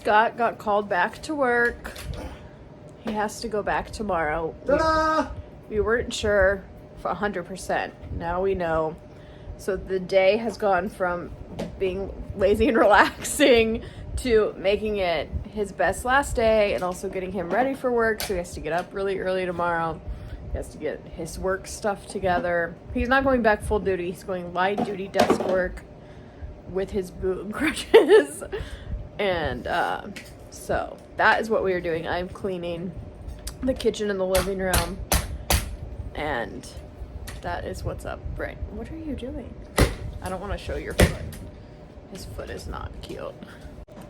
Scott got called back to work. He has to go back tomorrow. We weren't sure for 100%. Now we know. So the day has gone from being lazy and relaxing to making it his best last day and also getting him ready for work. So he has to get up really early tomorrow. He has to get his work stuff together. He's not going back full duty. He's going light duty desk work with his boot and crutches. And so that is what we are doing. I'm cleaning the kitchen and the living room. And that is what's up. Right. What are you doing? I don't want to show your foot. His foot is not cute.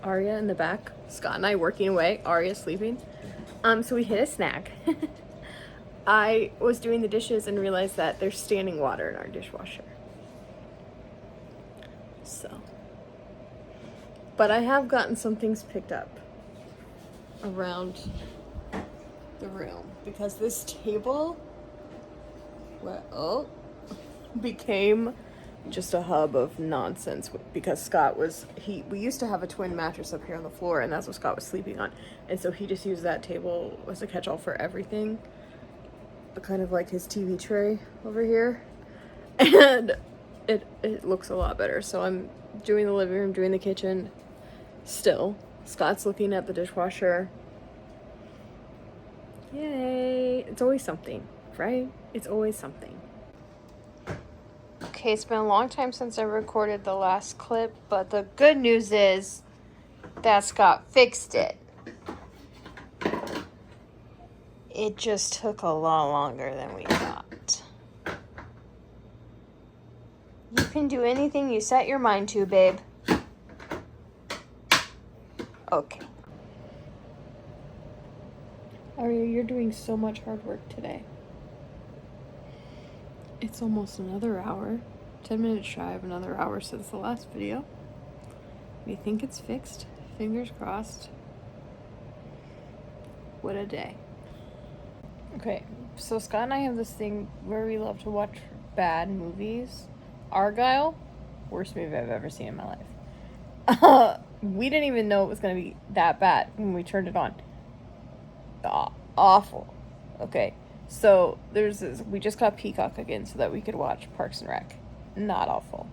Arya in the back. Scott and I working away. Arya sleeping. So we hit a snag. I was doing the dishes and realized that there's standing water in our dishwasher. So. But I have gotten some things picked up around the room because this table became just a hub of nonsense because Scott was we used to have a twin mattress up here on the floor and that's what Scott was sleeping on, and so he just used that table as a catch-all for everything, but kind of like his TV tray over here, and it looks a lot better. So I'm doing the living room, doing the kitchen still. Scott's looking at the dishwasher. Yay, it's always something, right? It's always something. Okay, it's been a long time since I recorded the last clip, but the good news is that Scott fixed it. It just took a lot longer than we thought. You can do anything you set your mind to, babe. Okay. Arya, you're doing so much hard work today. It's almost another hour. 10 minutes shy of another hour since the last video. We think it's fixed. Fingers crossed. What a day. Okay, so Scott and I have this thing where we love to watch bad movies. Argyle, worst movie I've ever seen in my life. We didn't even know it was going to be that bad when we turned it on. Awful. Okay. So there's this, we just got Peacock again so that we could watch Parks and Rec. Not awful.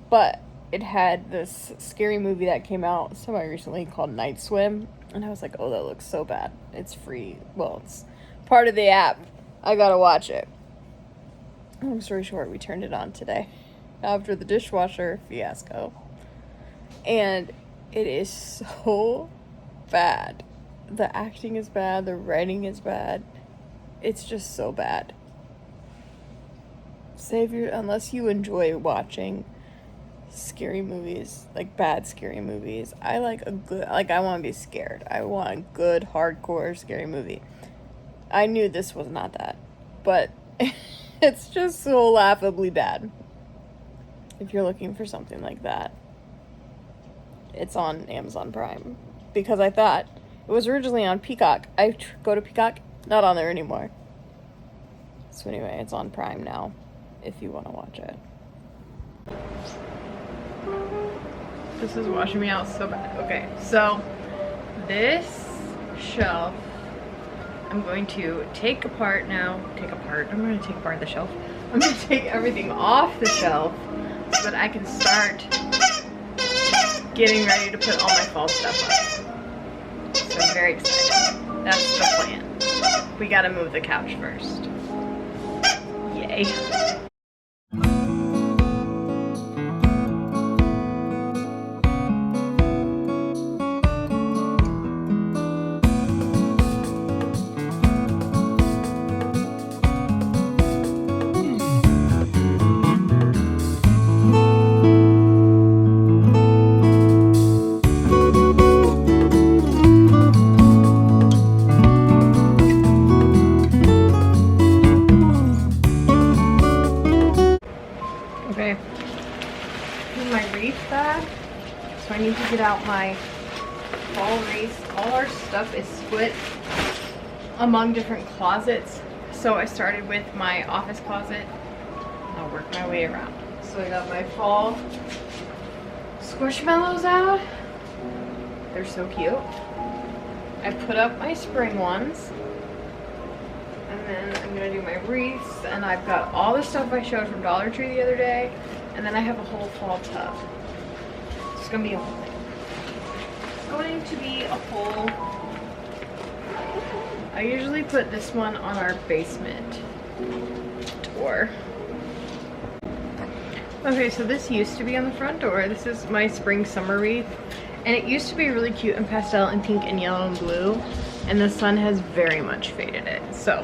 But it had this scary movie that came out semi-recently called Night Swim. And I was like, oh, that looks so bad. It's free. Well, it's part of the app. I gotta watch it. Long story short, we turned it on today after the dishwasher fiasco. And it is so bad. The acting is bad. The writing is bad. It's just so bad. Unless you enjoy watching scary movies, like bad scary movies. I like I want to be scared. I want a good, hardcore, scary movie. I knew this was not that, but it's just so laughably bad. If you're looking for something like that, it's on Amazon Prime. Because I thought it was originally on Peacock. I go to Peacock, not on there anymore. So anyway, it's on Prime now, if you want to watch it. This is washing me out so bad. Okay, so this shelf, I'm going to take apart now. I'm going to take apart the shelf. I'm going to take everything off the shelf so that I can start getting ready to put all my fall stuff up. So I'm very excited. That's the plan. We gotta move the couch first. Yay. So I need to get out my fall wreath. All our stuff is split among different closets. So I started with my office closet. I'll work my way around. So I got my fall squishmallows out. They're so cute. I put up my spring ones. And then I'm gonna do my wreaths, and I've got all the stuff I showed from Dollar Tree the other day, and then I have a whole fall tub. It's gonna be a whole thing. It's going to be a whole... I usually put this one on our basement door. Okay, so this used to be on the front door. This is my spring summer wreath, and it used to be really cute in pastel and pink and yellow and blue, and the sun has very much faded it. So,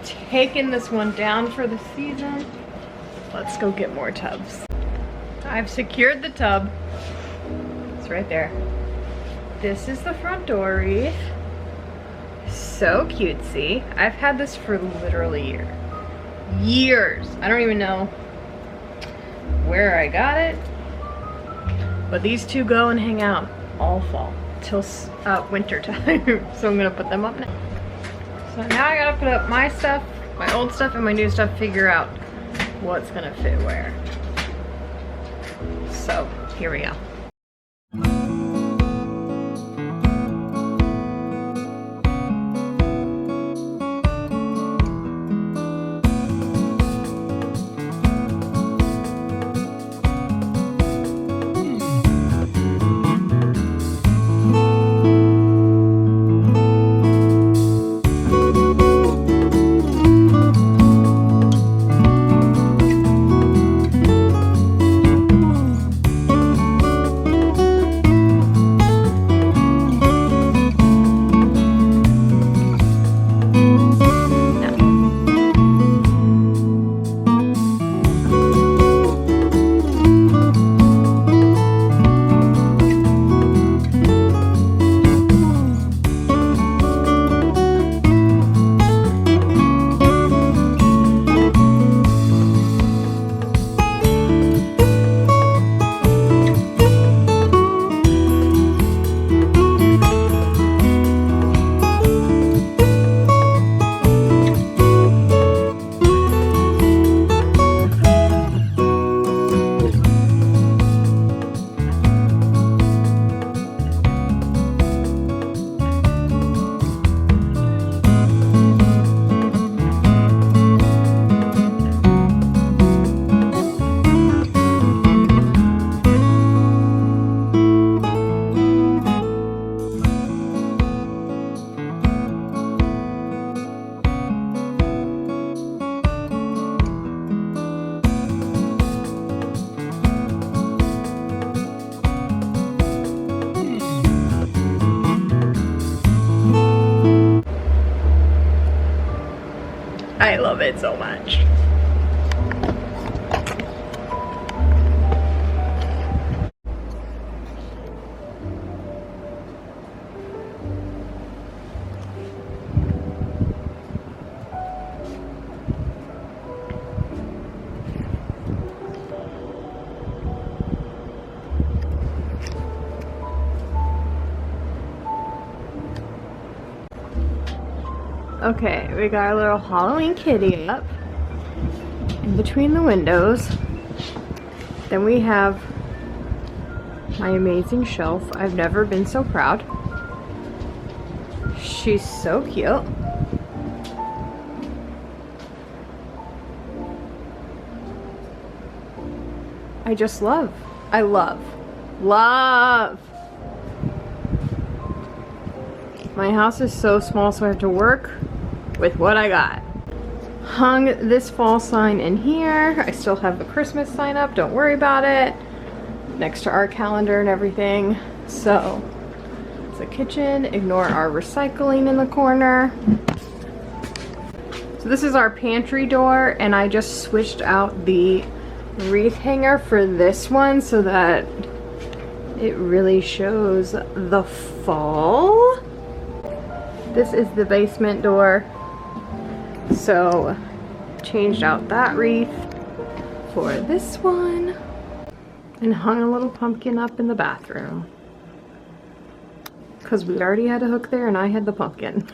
taking this one down for the season. Let's go get more tubs. I've secured the tub. It's right there. This is the front door wreath. So cutesy. I've had this for literally years. I don't even know where I got it, but these two go and hang out all fall till winter time. So I'm gonna put them up now. So now I gotta put up my stuff, my old stuff, and my new stuff, figure out what's gonna fit where. So here we go. I love it so much. Okay, we got our little Halloween kitty up in between the windows. Then we have my amazing shelf. I've never been so proud. She's so cute. I just love. I love. My house is so small, so I have to work with what I got. Hung this fall sign in here. I still have the Christmas sign up, don't worry about it. Next to our calendar and everything. So, it's a kitchen. Ignore our recycling in the corner. So this is our pantry door, and I just switched out the wreath hanger for this one so that it really shows the fall. This is the basement door. So, changed out that wreath for this one and hung a little pumpkin up in the bathroom because we already had a hook there and I had the pumpkin.